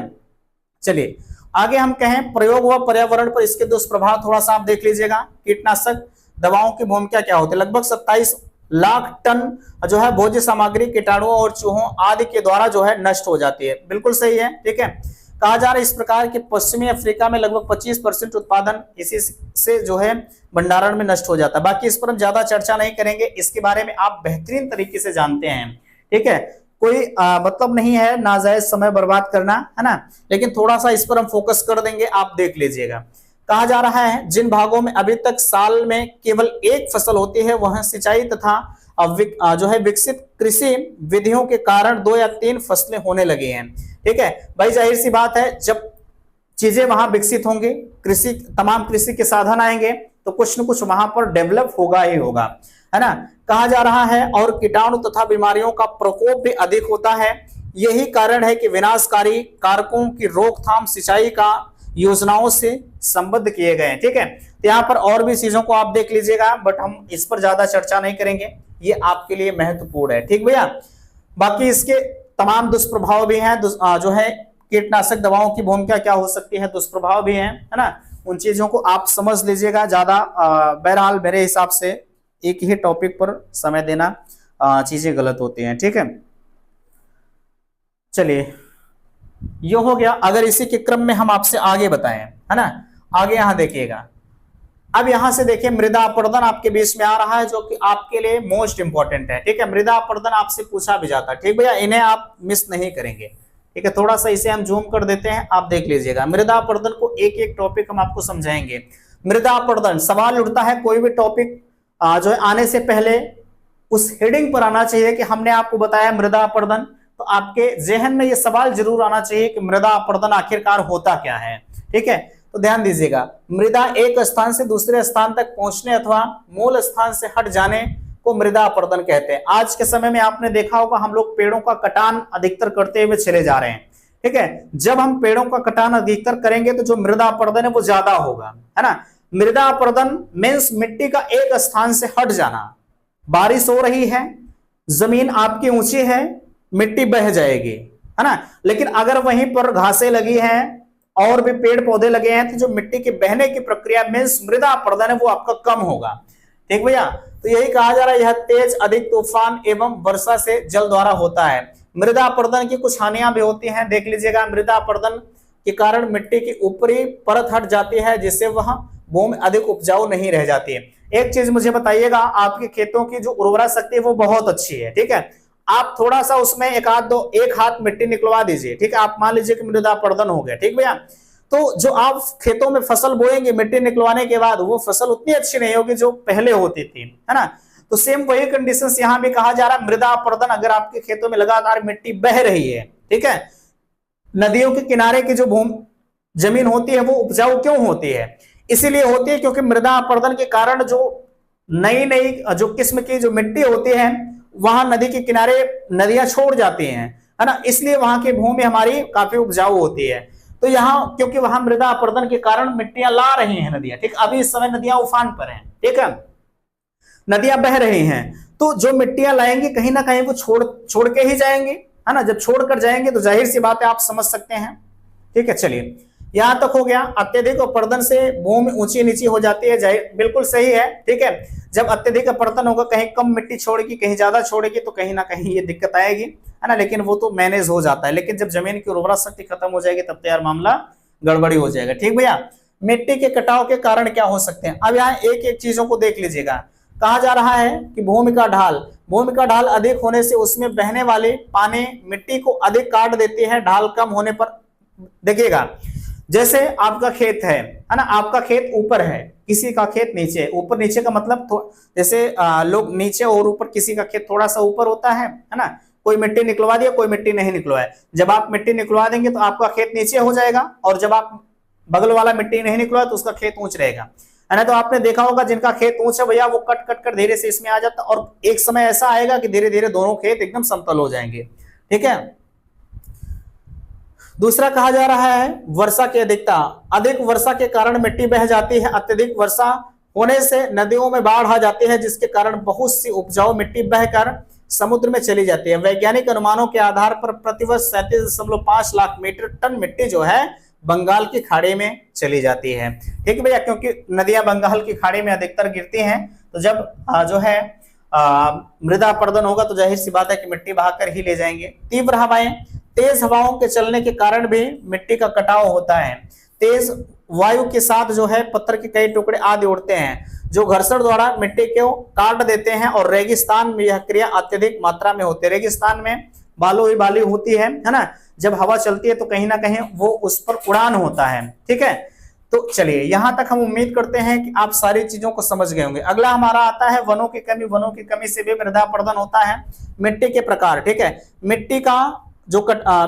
चलिए आगे हम कहें प्रयोग व पर्यावरण पर इसके दुष्प्रभाव थोड़ा सा आप देख लीजिएगा। कीटनाशक दवाओं की भूमिका क्या होती है, लगभग 27 लाख टन जो है भोज्य सामग्री कीटाणुओं और चूहों आदि के द्वारा जो है नष्ट हो जाती है, बिल्कुल सही है, ठीक है। कहा जा रहा है इस प्रकार के पश्चिमी अफ्रीका में लगभग 25% उत्पादन इसी से जो है भंडारण में नष्ट हो जाता है। बाकी इस पर हम ज्यादा चर्चा नहीं करेंगे, इसके बारे में आप बेहतरीन तरीके से जानते हैं, ठीक है, कोई मतलब नहीं है नाजायज समय बर्बाद करना, है ना, लेकिन थोड़ा सा इस पर हम फोकस कर देंगे, आप देख लीजिएगा। कहा जा रहा है जिन भागों में अभी तक साल में केवल एक फसल होती है वहां सिंचाई तथा जो है विकसित कृषि विधियों के कारण 2 या 3 फसलें होने लगी हैं, ठीक है। भाई जाहिर सी बात है, जब चीजें वहां विकसित होंगी, कृषि तमाम कृषि के साधन आएंगे तो कुछ न कुछ वहां पर डेवलप होगा ही होगा, है ना। कहा जा रहा है और कीटाणु तथा बीमारियों का प्रकोप भी अधिक होता है, यही कारण है कि विनाशकारी कारकों की रोकथाम सिंचाई का योजनाओं से संबद्ध किए गए हैं, ठीक है। तो यहाँ पर और भी चीजों को आप देख लीजिएगा, बट हम इस पर ज्यादा चर्चा नहीं करेंगे, ये आपके लिए महत्वपूर्ण है, ठीक भैया। बाकी इसके तमाम दुष्प्रभाव भी हैं, जो है कीटनाशक दवाओं की भूमिका क्या हो सकती है, दुष्प्रभाव भी हैं, है ना, उन चीजों को आप समझ लीजिएगा। ज्यादा बहरहाल मेरे हिसाब से एक ही टॉपिक पर समय देना चीजें गलत होती हैं, ठीक है। चलिए ये हो गया। अगर इसी के क्रम में हम आपसे आगे बताएं, है ना, आगे यहां देखिएगा, अब यहां से देखिए मृदा अपरदन आपके बीच में आ रहा है, जो कि आपके लिए मोस्ट इंपॉर्टेंट है, ठीक है। मृदा अपरदन आपसे पूछा भी जाता है, ठीक भैया, इन्हें आप मिस नहीं करेंगे, ठीक है। थोड़ा सा इसे हम जूम कर देते हैं, आप देख लीजिएगा। मृदा अपरदन को एक एक टॉपिक हम आपको समझाएंगे। मृदा अपरदन सवाल उठता है, कोई भी टॉपिक जो है आने से पहले उस हेडिंग पर आना चाहिए कि हमने आपको बताया मृदा अपरदन, तो आपके जहन में ये सवाल जरूर आना चाहिए कि मृदा अपरदन आखिरकार होता क्या है, ठीक है। तो ध्यान दीजिएगा, मृदा एक स्थान से दूसरे स्थान तक पहुंचने अथवा मूल स्थान से हट जाने को मृदा अपरदन कहते हैं। आज के समय में आपने देखा होगा हम लोग पेड़ों का कटान अधिकतर करते हुए चले जा रहे हैं, ठीक है। जब हम पेड़ों का कटान अधिकतर करेंगे तो जो मृदा अपरदन है वो ज्यादा होगा, है ना। मृदा अपरदन मींस मिट्टी का एक स्थान से हट जाना। बारिश हो रही है, जमीन आपकी ऊंची है, मिट्टी बह जाएगी, है ना, लेकिन अगर वहीं पर घासें लगी हैं और भी पेड़ पौधे लगे हैं तो जो मिट्टी के बहने की प्रक्रिया मींस मृदा अपरदन है वो आपका कम होगा, ठीक भैया। तो यही कहा जा रहा है, यह तेज अधिक तूफान एवं वर्षा से जल द्वारा होता है। मृदा अपरदन की कुछ हानियां भी होती हैं, देख लीजिएगा। मृदा अपरदन के कारण मिट्टी की ऊपरी परत हट जाती है, जिससे वह भूमि अधिक उपजाऊ नहीं रह जाती है। एक चीज मुझे बताइएगा, आपके खेतों की जो उर्वरा शक्ति है वो बहुत अच्छी है, ठीक है। आप थोड़ा सा उसमें एक हाथ मिट्टी निकलवा दीजिए, ठीक है। आप मान लीजिए कि मृदा अपरदन हो गया, ठीक भैया। तो जो आप खेतों में फसल बोएंगे मिट्टी निकलवाने के बाद, वो फसल उतनी अच्छी नहीं होगी जो पहले होती थी, है ना। तो सेम वही कंडीशंस यहां भी कहा जा रहा है। मृदा अपरदन अगर आपके खेतों में लगातार मिट्टी बह रही है, ठीक है, नदियों के किनारे की जो जमीन होती है वो उपजाऊ क्यों होती है, इसीलिए होती है क्योंकि मृदा अपरदन के कारण जो नई नई जो किस्म की जो मिट्टी होती है वहां नदी के किनारे नदियां छोड़ जाती हैं, है ना, इसलिए वहां की भूमि हमारी काफी उपजाऊ होती है। तो यहाँ क्योंकि वहां मृदा अपरदन के कारण मिट्टियां ला रही हैं नदियां, ठीक, अभी इस समय नदियां उफान पर हैं, ठीक है, नदियां बह रही हैं, तो जो मिट्टियां लाएंगी कहीं ना कहीं वो छोड़ के ही जाएंगे, है ना, जब छोड़कर जाएंगे तो जाहिर सी बात है आप समझ सकते हैं। ठीक है, चलिए यहां तक हो गया। अत्यधिक अपरदन से भूमि ऊंची नीची हो जाती है, जाहिर बिल्कुल सही है। ठीक है, जब अत्यधिक अपरदन होगा, कहीं कम मिट्टी छोड़ेगी कहीं ज्यादा छोड़ेगी तो कहीं ना कहीं ये दिक्कत आएगी, है ना, लेकिन वो तो मैनेज हो जाता है। लेकिन जब जमीन की उर्वरा शक्ति खत्म हो जाएगी तब तो यार मामला गड़बड़ी हो जाएगा। ठीक भैया, मिट्टी के कटाव के कारण क्या हो सकते हैं, अब यहाँ एक एक चीजों को देख लीजिएगा। कहा जा रहा है कि भूमि का ढाल अधिक होने से उसमें बहने वाले पानी मिट्टी को अधिक काट देती है। ढाल कम होने पर देखिएगा, जैसे आपका खेत है ना, आपका खेत ऊपर है, किसी का खेत नीचे है। ऊपर नीचे का मतलब जैसे लोग नीचे और ऊपर, किसी का खेत थोड़ा सा ऊपर होता है ना, कोई मिट्टी निकलवा दिया कोई मिट्टी नहीं निकलवाए। जब आप मिट्टी निकलवा देंगे तो आपका खेत नीचे हो जाएगा, और जब आप बगल वाला मिट्टी नहीं निकलवाए तो उसका खेत ऊंच रहेगा, है ना। तो आपने देखा होगा जिनका खेत ऊंच है भैया वो कट कट कर धीरे से इसमें आ जाता, और एक समय ऐसा आएगा कि धीरे धीरे दोनों खेत एकदम समतल हो जाएंगे। ठीक है, दूसरा कहा जा रहा है वर्षा की अधिकता। अधिक वर्षा के कारण मिट्टी बह जाती है। अत्यधिक वर्षा होने से नदियों में बाढ़ आ जाती है, जिसके कारण बहुत सी उपजाऊ मिट्टी बहकर समुद्र में चली जाती है। वैज्ञानिक अनुमानों के आधार पर प्रतिवर्ष 37.5 लाख मीट्रिक टन मिट्टी जो है बंगाल की खाड़ी में चली जाती है। ठीक है भैया, क्योंकि नदियां बंगाल की खाड़ी में अधिकतर गिरती हैं, तो जब जो है मृदा अपरदन होगा तो जाहिर सी बात है कि मिट्टी बहाकर ही ले जाएंगे। तीव्र हवाएं, तेज हवाओं के चलने के कारण भी मिट्टी का कटाव होता है। तेज वायु के साथ जो है पत्थर के कई टुकड़े आदि उड़ते हैं, जो घर्षण द्वारा मिट्टी को काट देते हैं। और रेगिस्तान में यह क्रिया अत्यधिक मात्रा में होती है। रेगिस्तान में बालू ही बालू होती है ना, जब हवा चलती है तो कहीं ना कहीं वो उस पर उड़ान होता है। ठीक है, तो चलिए यहां तक हम उम्मीद करते हैं कि आप सारी चीजों को समझ गए होंगे। अगला हमारा आता है वनों की कमी। वनों की कमी से भी मृदा अपरदन होता है। मिट्टी के प्रकार, ठीक है, मिट्टी का जो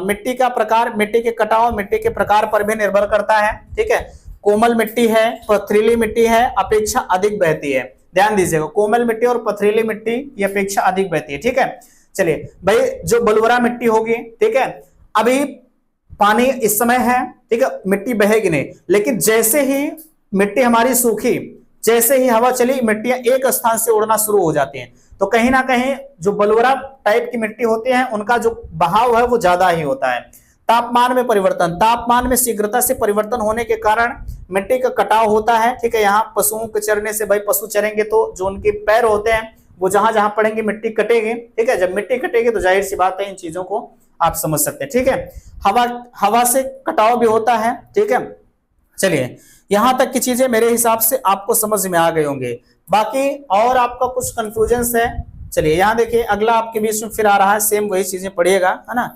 मिट्टी का प्रकार मिट्टी के कटाव मिट्टी के प्रकार पर भी निर्भर करता है। ठीक है, कोमल मिट्टी है, पथरीली मिट्टी है, अपेक्षा अधिक बहती है। ध्यान दीजिएगा, कोमल मिट्टी और पथरीली मिट्टी की अपेक्षा अधिक बहती है। ठीक है, चलिए भाई जो बलुवरा मिट्टी होगी, ठीक है, अभी पानी इस समय है, ठीक है, मिट्टी बहेगी नहीं, लेकिन जैसे ही मिट्टी हमारी सूखी, जैसे ही हवा चली, मिट्टियां एक स्थान से उड़ना शुरू हो जाती हैं। तो कहीं ना कहीं जो बलुवरा टाइप की मिट्टी होती है उनका जो बहाव है वो ज्यादा ही होता है। तापमान में परिवर्तन, तापमान में शीघ्रता से परिवर्तन होने के कारण मिट्टी का कटाव होता है। ठीक है, यहाँ पशुओं के चरने से, भाई पशु चरेंगे तो जो उनके पैर होते हैं वो जहां जहां पड़ेंगे मिट्टी कटेगी। ठीक है, जब मिट्टी कटेगी तो जाहिर सी बात है इन चीजों को आप समझ सकते हैं। ठीक है, हवा से कटाव भी होता है। ठीक है, चलिए यहां तक की चीजें मेरे हिसाब से आपको समझ में आ गए होंगे। बाकी और आपका कुछ कंफ्यूजन है, चलिए यहां देखिए अगला आपके बीच में फिर आ रहा है, सेम वही चीजें पढ़िएगा, है ना।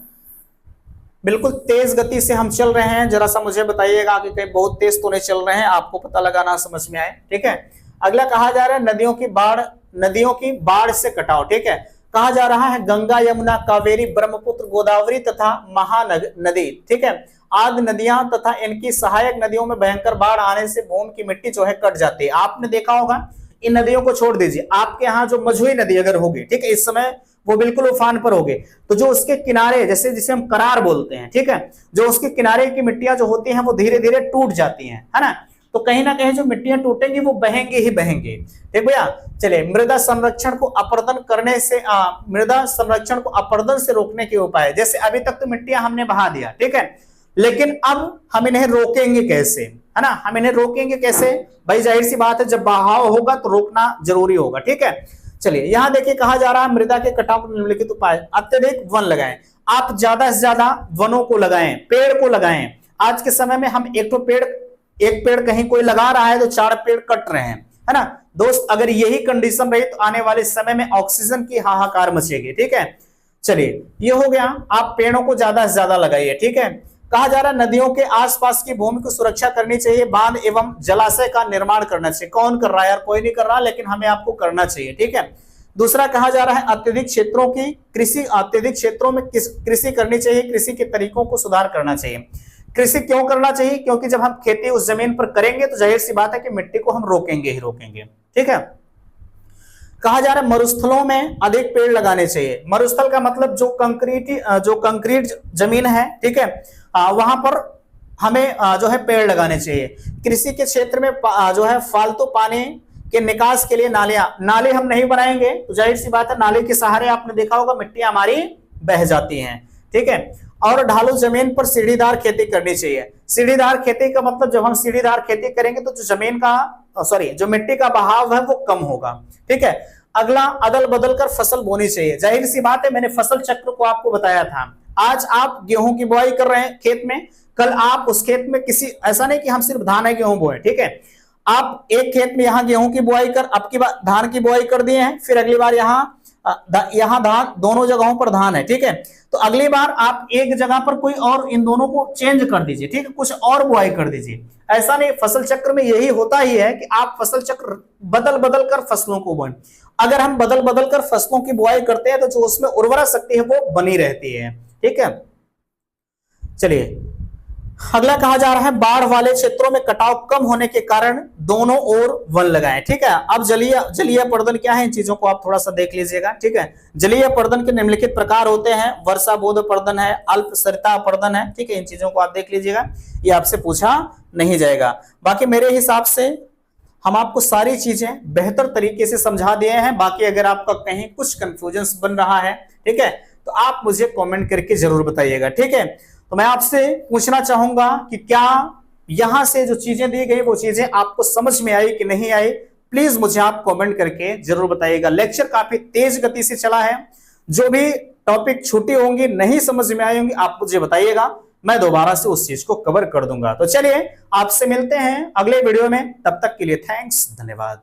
बिल्कुल तेज गति से हम चल रहे हैं, जरा सा मुझे बताइएगा कि कहीं बहुत तेज तो नहीं चल रहे हैं, आपको पता लगाना समझ में आए। ठीक है, अगला कहा जा रहा है नदियों की बाढ़ से कटाव। ठीक है, कहा जा रहा है गंगा, यमुना, कावेरी, ब्रह्मपुत्र, गोदावरी तथा महानदी, ठीक है, आदि नदियां तथा इनकी सहायक नदियों में भयंकर बाढ़ आने से भूमि की मिट्टी जो है कट जाती है। आपने देखा होगा, इन नदियों को छोड़ दीजिए, आपके यहाँ जो मझुई नदी अगर होगी, ठीक है, इस समय वो बिल्कुल उफान पर होगी, तो जो उसके किनारे, जैसे जिसे हम करार बोलते हैं, ठीक है, जो उसके किनारे की मिट्टियां जो होती हैं वो धीरे धीरे टूट जाती हैं, है ना। तो कहीं ना कहीं जो मिट्टियां टूटेंगी वो बहेंगे ही बहेंगे। ठीक भैया, चलिए मृदा संरक्षण को अपरदन करने से मृदा संरक्षण को अपरदन से रोकने के उपाय, जैसे अभी तक तो मिट्टियां हमने बहा दिया, ठीक है, लेकिन अब हम इन्हें रोकेंगे कैसे, है ना। हम इन्हें रोकेंगे कैसे, भाई जाहिर सी बात है जब बहाव होगा तो रोकना जरूरी होगा। ठीक है, चलिए यहां देखिए कहा जा रहा है मृदा के कटाव को निम्नलिखित उपाय, अत्यधिक वन लगाएं। आप ज्यादा से ज्यादा वनों को लगाएं, पेड़ को लगाएं। आज के समय में हम एक पेड़ कहीं कोई लगा रहा है तो 4 पेड़ कट रहे हैं, है ना दोस्त। अगर यही कंडीशन रही तो आने वाले समय में ऑक्सीजन की हाहाकार मचेगी। ठीक है, चलिए ये हो गया, आप पेड़ों को ज्यादा से ज्यादा लगाइए। ठीक है, कहा जा रहा है नदियों के आसपास की भूमि को सुरक्षा करनी चाहिए, बांध एवं जलाशय का निर्माण करना चाहिए। कौन कर रहा है यार, कोई नहीं कर रहा, लेकिन हमें आपको करना चाहिए। ठीक है, दूसरा कहा जा रहा है अत्यधिक क्षेत्रों में कृषि करनी चाहिए, कृषि के तरीकों को सुधार करना चाहिए। कृषि क्यों करना चाहिए, क्योंकि जब हम खेती उस जमीन पर करेंगे तो जाहिर सी बात है कि मिट्टी को हम रोकेंगे ही रोकेंगे। ठीक है, कहा जा रहा है मरुस्थलों में अधिक पेड़ लगाने चाहिए। मरुस्थल का मतलब जो कंक्रीट जमीन है, ठीक है, वहां पर हमें जो है पेड़ लगाने चाहिए। कृषि के क्षेत्र में जो है फालतू पानी के निकास के लिए नाले हम नहीं बनाएंगे तो जाहिर सी बात है नाले के सहारे आपने देखा होगा मिट्टी हमारी बह जाती हैं। ठीक है। और ढालू जमीन पर सीढ़ीदार खेती करनी चाहिए। सीढ़ीदार खेती का मतलब जब हम सीढ़ीदार खेती करेंगे तो जो जमीन का जो मिट्टी का बहाव है वो कम होगा, ठीक है। अगला, अदल बदल कर फसल बोनी चाहिए। जाहिर सी बात है, मैंने फसल चक्र को आपको बताया था। आज आप गेहूं की बुआई कर रहे हैं खेत में, कल आप उस खेत में किसी, ऐसा नहीं कि हम सिर्फ धान है गेहूं बोए, ठीक है। आप एक खेत में यहाँ गेहूं की बुआई कर, अब की बार धान की बुआई कर दिए हैं, फिर अगली बार यहाँ धान, दोनों जगहों पर धान है, ठीक है। तो अगली बार आप एक जगह पर कोई और इन दोनों को चेंज कर दीजिए, ठीक है, कुछ और बुआई कर दीजिए। ऐसा नहीं, फसल चक्र में यही होता ही है कि आप फसल चक्र बदल बदल कर फसलों को बोएं। अगर हम बदल बदल कर फसलों की बुआई करते हैं तो जो उसमें उर्वरा शक्ति है वो बनी रहती है, ठीक है। चलिए अगला कहा जा रहा है, बाढ़ वाले क्षेत्रों में कटाव कम होने के कारण दोनों ओर वन लगाएं, ठीक है। अब जलीय पर्दन क्या है, इन चीजों को आप थोड़ा सा देख लीजिएगा, ठीक है। जलीय पर्दन के निम्नलिखित प्रकार होते हैं, वर्षा बोध पर्दन है, अल्प सरिता पर्दन है, ठीक है। इन चीजों को आप देख लीजिएगा, ये आपसे पूछा नहीं जाएगा। बाकी मेरे हिसाब से हम आपको सारी चीजें बेहतर तरीके से समझा दिए हैं। बाकी अगर आपका कहीं कुछ कंफ्यूजन बन रहा है, ठीक है, तो आप मुझे कमेंट करके जरूर बताइएगा, ठीक है। तो मैं आपसे पूछना चाहूंगा कि क्या यहां से जो चीजें दी गई वो चीजें आपको समझ में आई कि नहीं आई, प्लीज मुझे आप कमेंट करके जरूर बताइएगा। लेक्चर काफी तेज गति से चला है, जो भी टॉपिक छूटी होंगी, नहीं समझ में आई होंगी, आप मुझे बताइएगा, मैं दोबारा से उस चीज को कवर कर दूंगा। तो चलिए आपसे मिलते हैं अगले वीडियो में, तब तक के लिए थैंक्स, धन्यवाद।